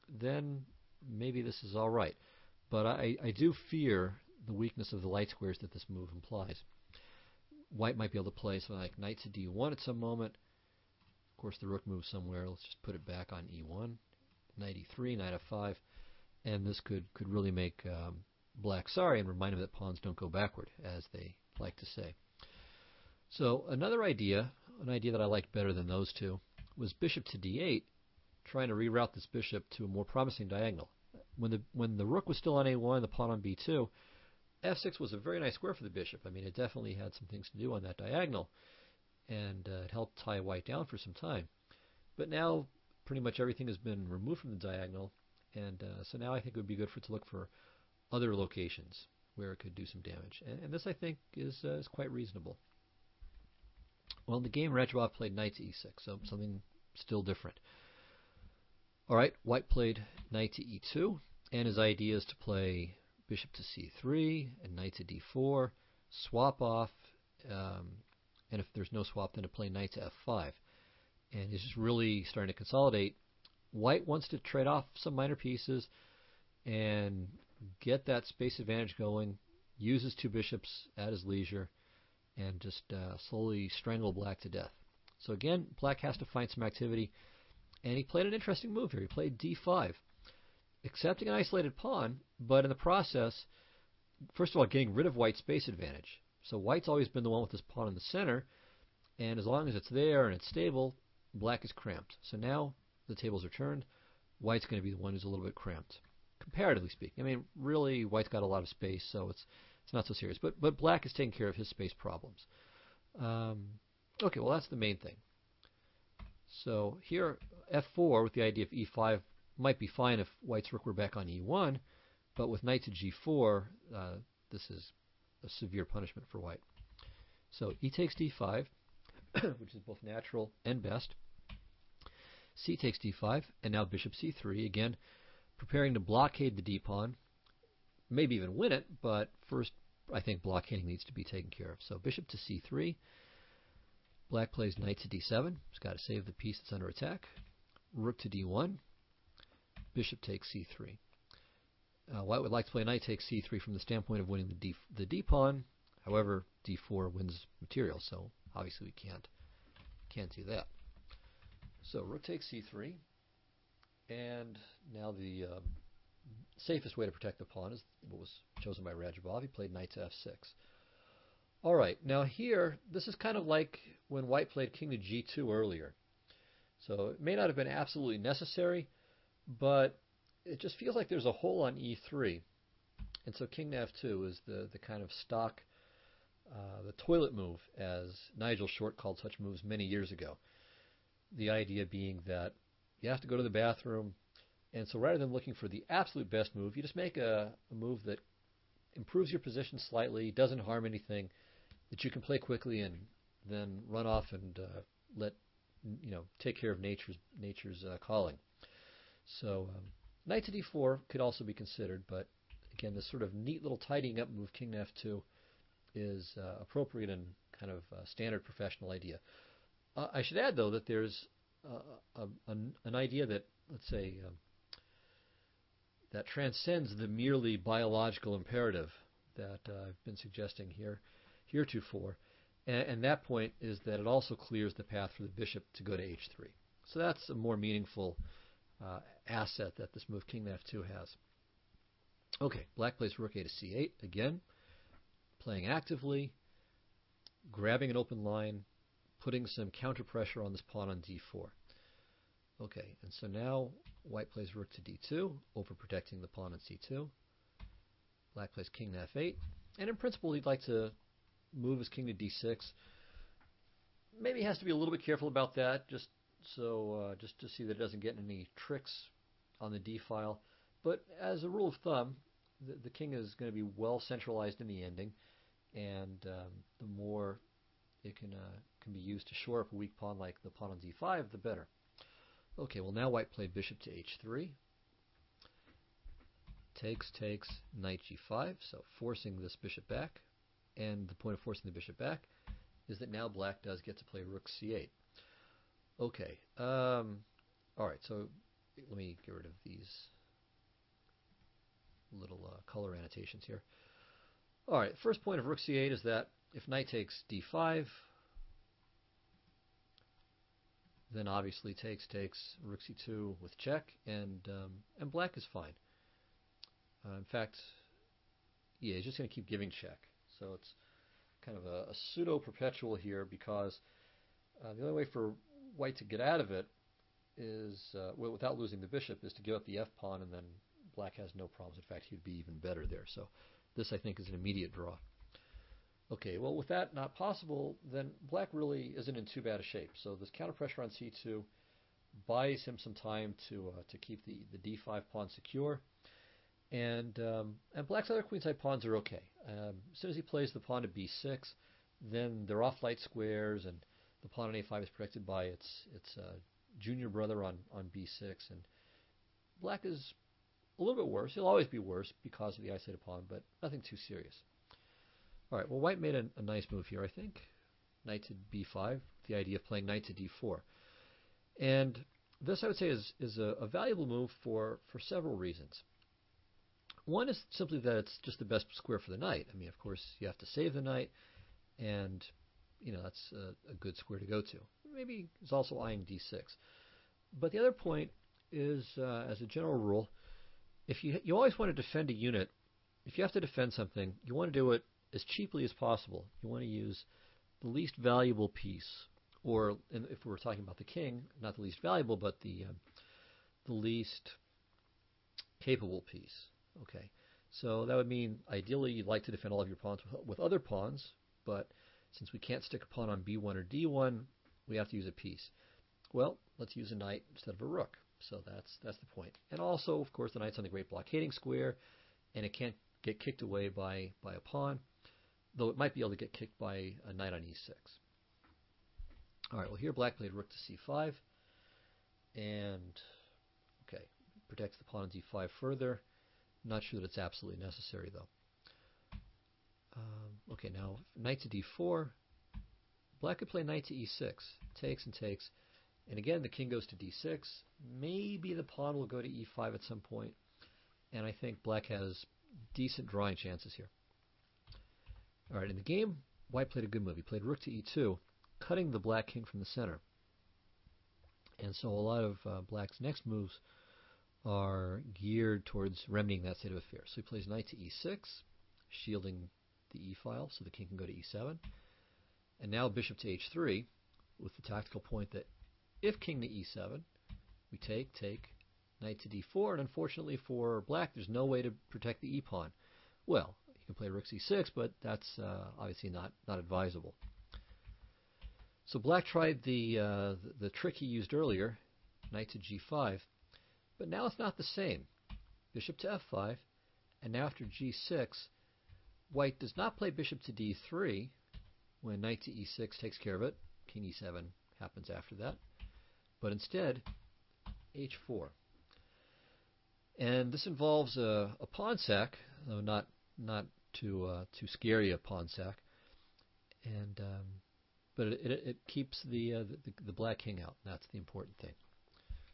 then maybe this is all right. But I do fear the weakness of the light squares that this move implies. White might be able to play something like knight to d1 at some moment. Of course, the rook moves somewhere. Let's just put it back on e1. Knight e3, knight f5. And this could really make black sorry and remind him that pawns don't go backward, as they like to say. So another idea, an idea that I liked better than those two, was bishop to d8, trying to reroute this bishop to a more promising diagonal. When the rook was still on a1, the pawn on b2, f6 was a very nice square for the bishop. I mean, it definitely had some things to do on that diagonal, and it helped tie white down for some time. But now, pretty much everything has been removed from the diagonal, and so now I think it would be good for it to look for other locations where it could do some damage. And this, I think, is quite reasonable. Well, in the game, Radjabov played knight to e6, so something still different. All right, white played knight to e2, and his idea is to play bishop to c3 and knight to d4, swap off, and if there's no swap, then to play knight to f5. And he's just really starting to consolidate. White wants to trade off some minor pieces and get that space advantage going, use his two bishops at his leisure, and just slowly strangle black to death. So again, black has to find some activity, and he played an interesting move here. He played d5, accepting an isolated pawn, but in the process, first of all, getting rid of white's space advantage. So white's always been the one with this pawn in the center, and as long as it's there and it's stable, black is cramped. So now the tables are turned. White's going to be the one who's a little bit cramped, comparatively speaking. I mean, really, white's got a lot of space, so it's not so serious. But black is taking care of his space problems. Okay, well, that's the main thing. So here, f4 with the idea of e5 might be fine if white's rook were back on e1, but with knight to g4, this is a severe punishment for white. So e takes d5, which is both natural and best. C takes d5, and now bishop c3, again, preparing to blockade the d-pawn, maybe even win it, but first I think blockading needs to be taken care of. So bishop to c3, black plays knight to d7, he's got to save the piece that's under attack, rook to d1, bishop takes c3. White would like to play knight takes c3 from the standpoint of winning the d-pawn, however, d4 wins material, so obviously we can't do that. So rook takes c3, and now the safest way to protect the pawn is what was chosen by Radjabov. He played knight to f6. All right, now here, this is kind of like when white played king to g2 earlier. So it may not have been absolutely necessary, but it just feels like there's a hole on e3. And so king to f2 is the kind of stock, the toilet move, as Nigel Short called such moves many years ago. The idea being that you have to go to the bathroom, and so rather than looking for the absolute best move, you just make a move that improves your position slightly, doesn't harm anything, that you can play quickly and then run off and take care of nature's calling. So knight to d4 could also be considered, but again, this sort of neat little tidying up move, king to f2, is appropriate and kind of a standard professional idea. I should add, though, that there's an idea that, let's say, that transcends the merely biological imperative that I've been suggesting heretofore, and that point is that it also clears the path for the bishop to go to h3. So that's a more meaningful asset that this move king to f2 has. Okay, black plays rook a to c8, again, playing actively, grabbing an open line, putting some counter pressure on this pawn on d4. Okay, and so now white plays rook to d2, overprotecting the pawn on c2. Black plays king to f8, and in principle he'd like to move his king to d6. Maybe he has to be a little bit careful about that, just to see that it doesn't get any tricks on the d file. But as a rule of thumb, the king is going to be well centralized in the ending, and the more it can be used to shore up a weak pawn like the pawn on d5, the better. Okay, well now white played bishop to h3. Takes, knight g5, so forcing this bishop back. And the point of forcing the bishop back is that now black does get to play rook c8. Okay, alright, so let me get rid of these little color annotations here. Alright, first point of rook c8 is that if knight takes d5, then obviously takes, rook c2 with check, and black is fine. In fact, yeah, he's just going to keep giving check. So it's kind of a pseudo-perpetual here, because the only way for white to get out of it is, without losing the bishop, is to give up the f-pawn, and then black has no problems. In fact, he'd be even better there. So this, I think, is an immediate draw. Okay, well, with that not possible, then black really isn't in too bad a shape. So this counter pressure on c2 buys him some time to keep the d5 pawn secure. And black's other queenside pawns are okay. As soon as he plays the pawn to b6, then they're off light squares, and the pawn on a5 is protected by its junior brother on b6. And black is a little bit worse. He'll always be worse because of the isolated pawn, but nothing too serious. All right, well, white made a nice move here, I think. Knight to b5, the idea of playing knight to d4. And this, I would say, is a valuable move for several reasons. One is simply that it's just the best square for the knight. I mean, of course, you have to save the knight, and that's a good square to go to. Maybe he's also eyeing d6. But the other point is, as a general rule, if you always want to defend a unit, if you have to defend something, you want to do it as cheaply as possible. You want to use the least valuable piece, or if we're talking about the king, not the least valuable, but the least capable piece. Okay, so that would mean ideally you'd like to defend all of your pawns with other pawns, but since we can't stick a pawn on b1 or d1, we have to use a piece. Well, let's use a knight instead of a rook. So that's the point. And also, of course, the knight's on the great blockading square, and it can't get kicked away by a pawn, though it might be able to get kicked by a knight on e6. All right, well, here black played rook to c5, and okay, protects the pawn on d5 further. Not sure that it's absolutely necessary, though. Okay, now knight to d4. Black could play knight to e6. Takes and takes. And again, the king goes to d6. Maybe the pawn will go to e5 at some point. And I think black has decent drawing chances here. All right, in the game, white played a good move. He played rook to e2, cutting the black king from the center. And so a lot of black's next moves are geared towards remedying that state of affairs. So he plays knight to e6, shielding the e file so the king can go to e7. And now bishop to h3 with the tactical point that if king to e7, we take, knight to d4, and unfortunately for black, there's no way to protect the e-pawn. Well, you can play rook c6, but that's obviously not advisable. So black tried the trick he used earlier, knight to g5, but now it's not the same. Bishop to f5, and now after g6, white does not play bishop to d3 when knight to e6 takes care of it. King e7 happens after that. But instead, h4. And this involves a pawn sack, though not too scary a pawn sack. And but it keeps the black king out. That's the important thing.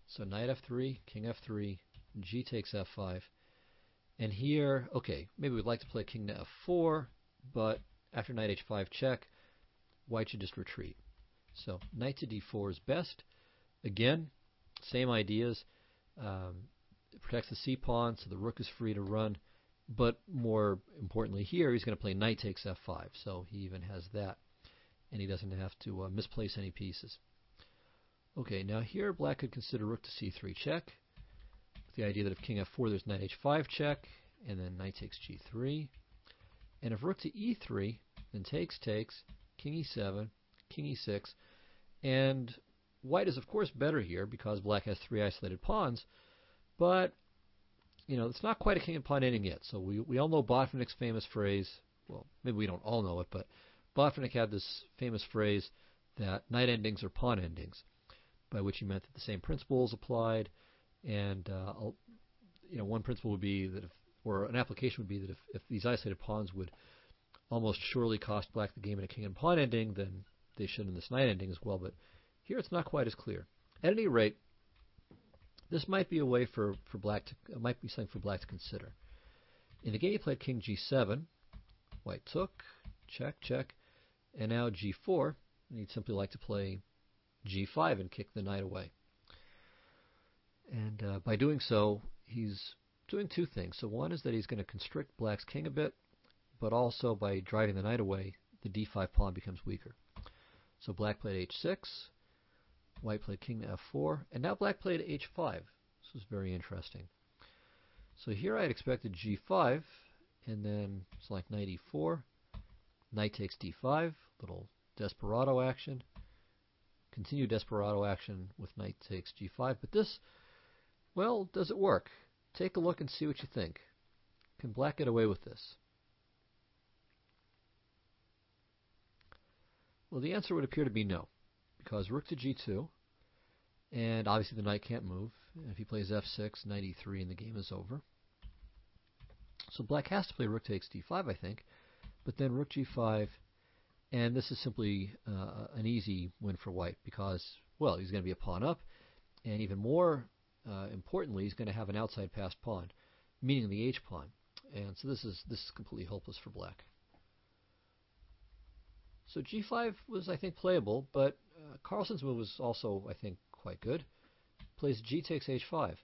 So knight f3, king f3, g takes f5. And here, okay, maybe we'd like to play king to f4, but after knight h5 check, white should just retreat. So knight to d4 is best. Again, same ideas. It protects the c-pawn, so the rook is free to run. But more importantly here, he's going to play knight takes f5, so he even has that. and he doesn't have to misplace any pieces. Okay, now here black could consider rook to c3 check, with the idea that if king f4 there's knight h5 check, and then knight takes g3. And if rook to e3, then takes, king e7, king e6, and white is of course better here because black has 3 isolated pawns, but it's not quite a king and pawn ending yet. So we all know Botvinnik's famous phrase. Well, maybe we don't all know it, but Botvinnik had this famous phrase that knight endings are pawn endings, by which he meant that the same principles applied, and one principle would be that an application would be that if these isolated pawns would almost surely cost black the game in a king and pawn ending, then they should in this knight ending as well. But here it's not quite as clear. At any rate, this might be a way for black to might be something for black to consider. In the game he played king g7, white took, check, and now g4, and he'd simply like to play g5 and kick the knight away. And by doing so, he's doing two things. So one is that he's going to constrict black's king a bit, but also by driving the knight away, the d5 pawn becomes weaker. So black played h6, white played king to f4, and now black played h5. This was very interesting. So here I had expected g5, and then it's like knight e4, knight takes d5, little desperado action, continued desperado action with knight takes g5. But this, well, does it work? Take a look and see what you think. Can black get away with this? Well, the answer would appear to be no, because rook to g2, and obviously the knight can't move. And if he plays f6, knight e3, and the game is over. So black has to play rook takes d5, I think, but then rook g5, and this is simply an easy win for white because, well, he's going to be a pawn up, and even more importantly, he's going to have an outside passed pawn, meaning the h pawn, and so this is completely hopeless for black. So g5 was, I think, playable, but Carlsen's move was also, I think, quite good. Plays g takes h5.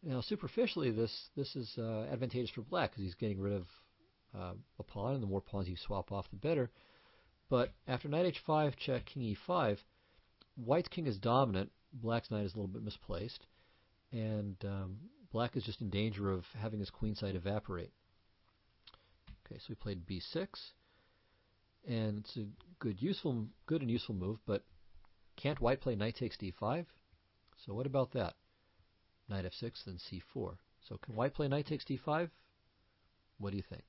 Now, superficially, this is advantageous for black because he's getting rid of a pawn, and the more pawns you swap off, the better. But after knight h5 check king e5, white's king is dominant, black's knight is a little bit misplaced, and black is just in danger of having his queenside evaporate. Okay, so we played b6, and it's a good and useful move, but can't white play knight takes d5? So what about that? Knight f6, then c4. So can white play knight takes d5? What do you think?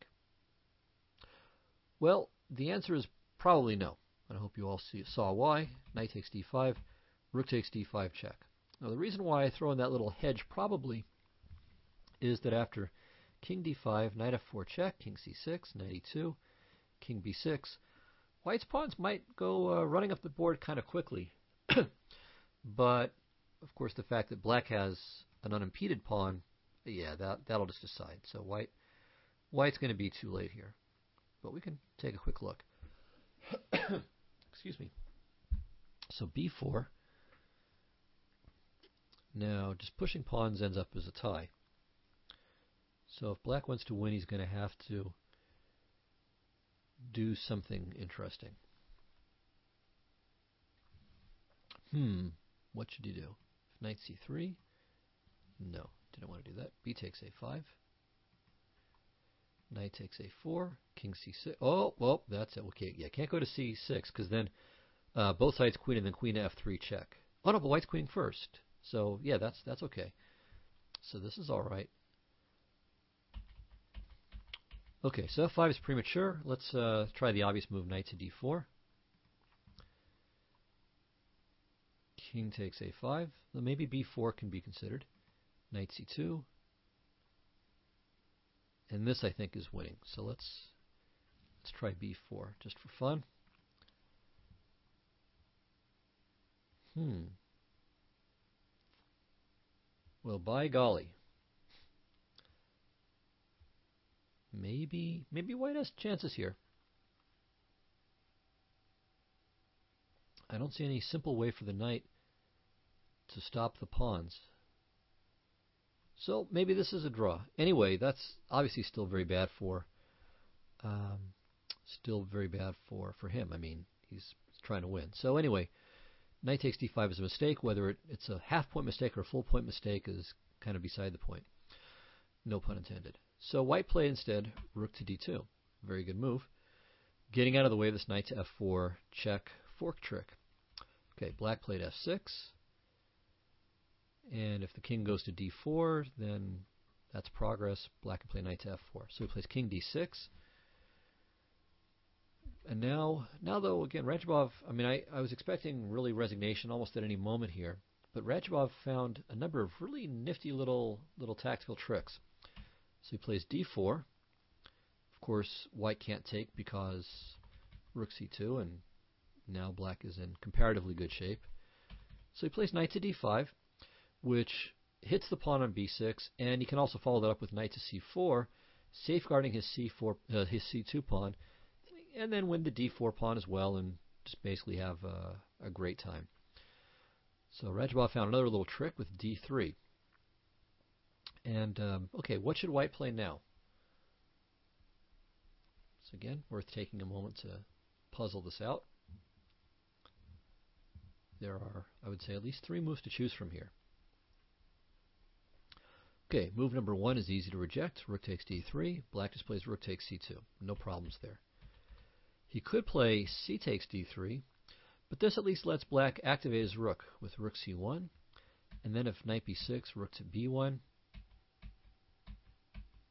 Well, the answer is probably no. And I hope you all saw why. Knight takes d5, rook takes d5 check. Now the reason why I throw in that little hedge probably is that after king d5, knight f4 check, king c6, knight e2, king b6, white's pawns might go running up the board kind of quickly. But, of course, the fact that black has an unimpeded pawn, yeah, that'll just decide. So white's going to be too late here. But we can take a quick look. Excuse me. So b4. Now, just pushing pawns ends up as a tie. So if black wants to win, he's going to have to do something interesting. What should he do? Knight c3? No, didn't want to do that. B takes a5. Knight takes a4. King c6. Oh, well, that's it. Okay, yeah, can't go to c6 because then both sides queen and then queen to f3 check. Oh no, but white's queen first. So yeah, that's okay. So this is all right. Okay, so f5 is premature. Let's try the obvious move, knight to d4. King takes a5. Well, maybe b4 can be considered. Knight c2. And this, I think, is winning. So let's try b4 just for fun. Well, by golly. Maybe white has chances here. I don't see any simple way for the knight to stop the pawns. So maybe this is a draw. Anyway, that's obviously still very bad for him. I mean, He's trying to win. So anyway, knight takes d5 is a mistake. Whether it's a half-point mistake or a full-point mistake is kind of beside the point. No pun intended. So white played instead rook to d2. Very good move. Getting out of the way of this knight to f4 check fork trick. Okay, black played f6. And if the king goes to d4, then that's progress. Black can play knight to f4. So he plays king d6. And now though, again, Radjabov, I mean, I was expecting really resignation almost at any moment here. But Radjabov found a number of really nifty little tactical tricks. So he plays d4. Of course, white can't take because rook c2, and now black is in comparatively good shape. So he plays knight to d5, which hits the pawn on b6, and he can also follow that up with knight to c4, safeguarding his his c2 pawn, and then win the d4 pawn as well, and just basically have a great time. So Radjabov found another little trick with d3. And okay, what should white play now? So again, worth taking a moment to puzzle this out. There are, I would say, at least 3 moves to choose from here. Okay, move number 1 is easy to reject. Rook takes d3. Black just plays rook takes c2. No problems there. He could play c takes d3, but this at least lets black activate his rook with rook c1. And then if knight b6, rook to b1.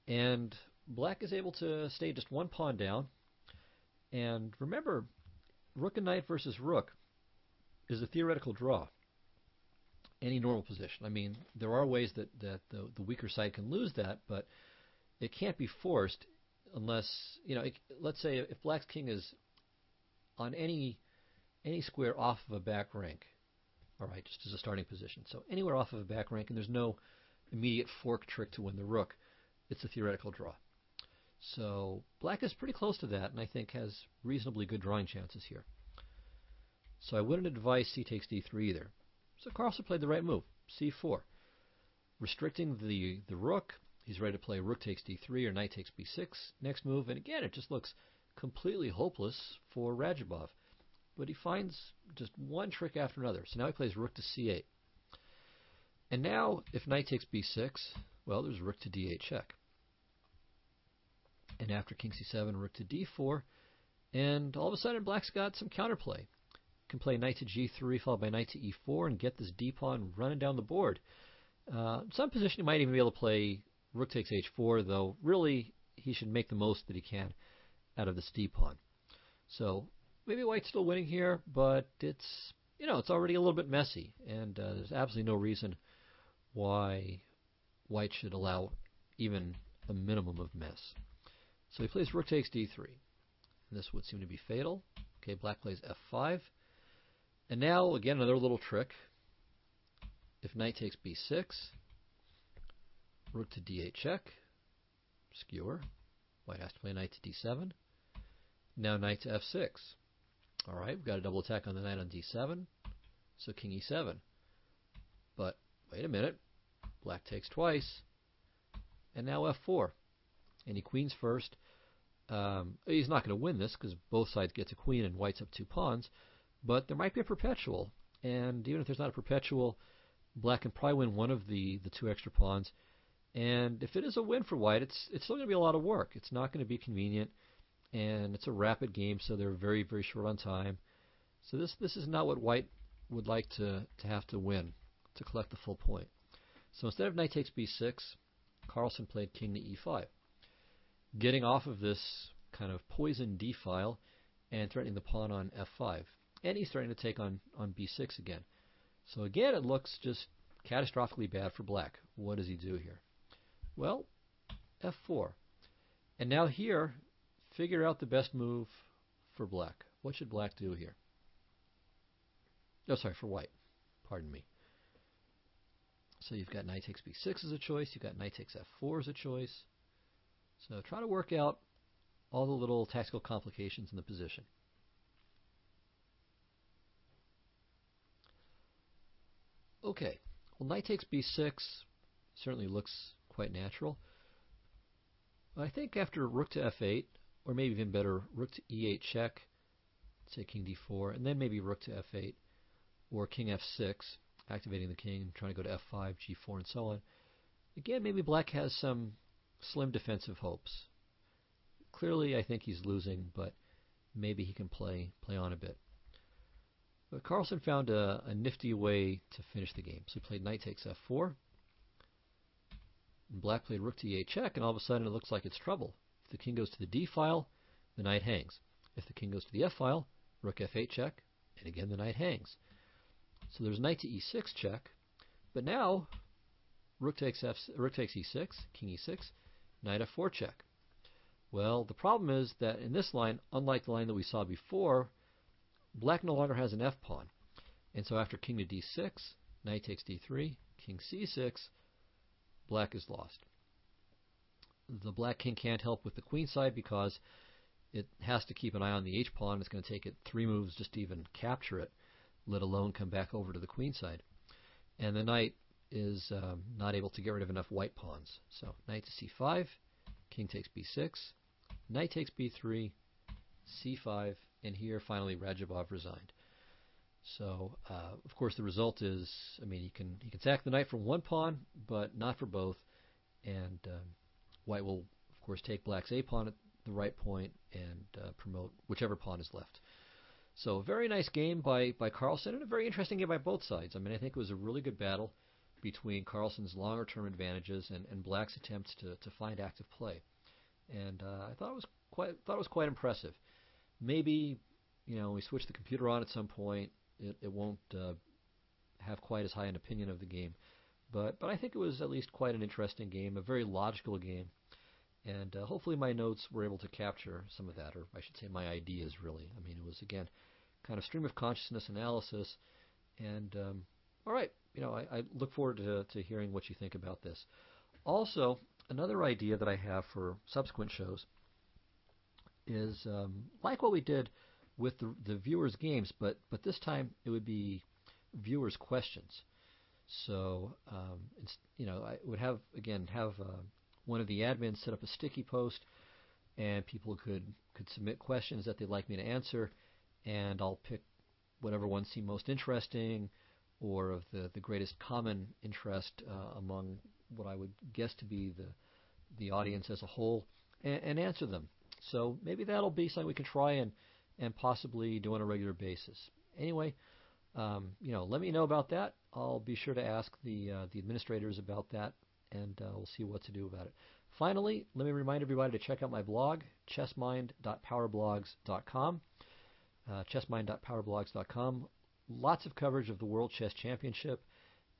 And black is able to stay just 1 pawn down. And remember, rook and knight versus rook is a theoretical draw. Any normal position. I mean, there are ways that the weaker side can lose that, but it can't be forced unless, let's say if black's king is on any square off of a back rank, all right, just as a starting position. So anywhere off of a back rank, and there's no immediate fork trick to win the rook, it's a theoretical draw. So black is pretty close to that, and I think has reasonably good drawing chances here. So I wouldn't advise c takes d3 either. So Carlsen played the right move, c4. Restricting the rook, he's ready to play rook takes d3 or knight takes b6 next move, and again, it just looks completely hopeless for Radjabov. But he finds just one trick after another. So now he plays rook to c8. And now, if knight takes b6, well, there's rook to d8 check. And after king c7, rook to d4, and all of a sudden black's got some counterplay. Can play knight to g3 followed by knight to e4 and get this d pawn running down the board. Some position he might even be able to play rook takes h4, though really he should make the most that he can out of this d pawn. So maybe white's still winning here, but it's already a little bit messy, and there's absolutely no reason why white should allow even a minimum of mess. So he plays rook takes d3. And this would seem to be fatal. Okay, black plays f5. And now, again, another little trick. If knight takes b6, rook to d8 check, skewer. White has to play knight to d7. Now knight to f6. All right, we've got a double attack on the knight on d7, so king e7. But wait a minute, black takes twice, and now f4. And he queens first. He's not going to win this because both sides get to queen and white's up 2 pawns. But there might be a perpetual, and even if there's not a perpetual, black can probably win one of the 2 extra pawns. And if it is a win for white, it's still going to be a lot of work. It's not going to be convenient, and it's a rapid game, so they're very, very short on time. So this is not what white would like to have to win to collect the full point. So instead of knight takes b6, Carlsen played king to e5, getting off of this kind of poison d file and threatening the pawn on f5. And he's starting to take on b6 again. So again, it looks just catastrophically bad for black. What does he do here? Well, f4. And now here, figure out the best move for black. What should black do here? Oh, sorry, for white. Pardon me. So you've got knight takes b6 as a choice. You've got knight takes f4 as a choice. So try to work out all the little tactical complications in the position. Okay, well, knight takes b6 certainly looks quite natural. I think after rook to f8, or maybe even better, rook to e8 check, say king d4, and then maybe rook to f8, or king f6, activating the king, trying to go to f5, g4, and so on. Again, maybe black has some slim defensive hopes. Clearly, I think he's losing, but maybe he can play on a bit. But Carlsen found a nifty way to finish the game. So he played knight takes f4, and black played rook to e8 check, and all of a sudden it looks like it's trouble. If the king goes to the d file, the knight hangs. If the king goes to the f file, rook f8 check, and again the knight hangs. So there's knight to e6 check, but now rook takes e6, king e6, knight f4 check. Well, the problem is that in this line, unlike the line that we saw before, black no longer has an f pawn. And so after king to d6, knight takes d3, king c6, black is lost. The black king can't help with the queen side because it has to keep an eye on the h pawn. It's going to take it 3 moves just to even capture it, let alone come back over to the queen side. And the knight is not able to get rid of enough white pawns. So knight to c5, king takes b6, knight takes b3, c5, and here finally Radjabov resigned. So of course the result is, I mean, he can sack the knight for one pawn, but not for both. And white will of course take black's a pawn at the right point and promote whichever pawn is left. So a very nice game by Carlsen, and a very interesting game by both sides. I mean, I think it was a really good battle between Carlsen's longer-term advantages and black's attempts to find active play. And I thought it was quite impressive. Maybe, when we switch the computer on at some point, it won't have quite as high an opinion of the game. But I think it was at least quite an interesting game, a very logical game. And hopefully my notes were able to capture some of that, or I should say my ideas, really. I mean, it was, again, kind of stream of consciousness analysis. And, all right, I look forward to hearing what you think about this. Also, another idea that I have for subsequent shows is like what we did with the viewers' games, but this time it would be viewers' questions. So, I would have one of the admins set up a sticky post, and people could submit questions that they'd like me to answer, and I'll pick whatever ones seem most interesting or of the greatest common interest among what I would guess to be the audience as a whole, and answer them. So maybe that'll be something we can try and possibly do on a regular basis. Anyway, let me know about that. I'll be sure to ask the administrators about that, and we'll see what to do about it. Finally, let me remind everybody to check out my blog, chessmind.powerblogs.com. Chessmind.powerblogs.com. Lots of coverage of the World Chess Championship,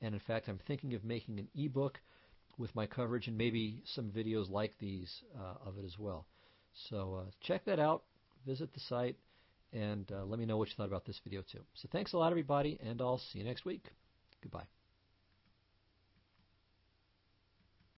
and in fact, I'm thinking of making an ebook with my coverage and maybe some videos like these of it as well. So check that out, visit the site, and let me know what you thought about this video too. So thanks a lot, everybody, and I'll see you next week. Goodbye.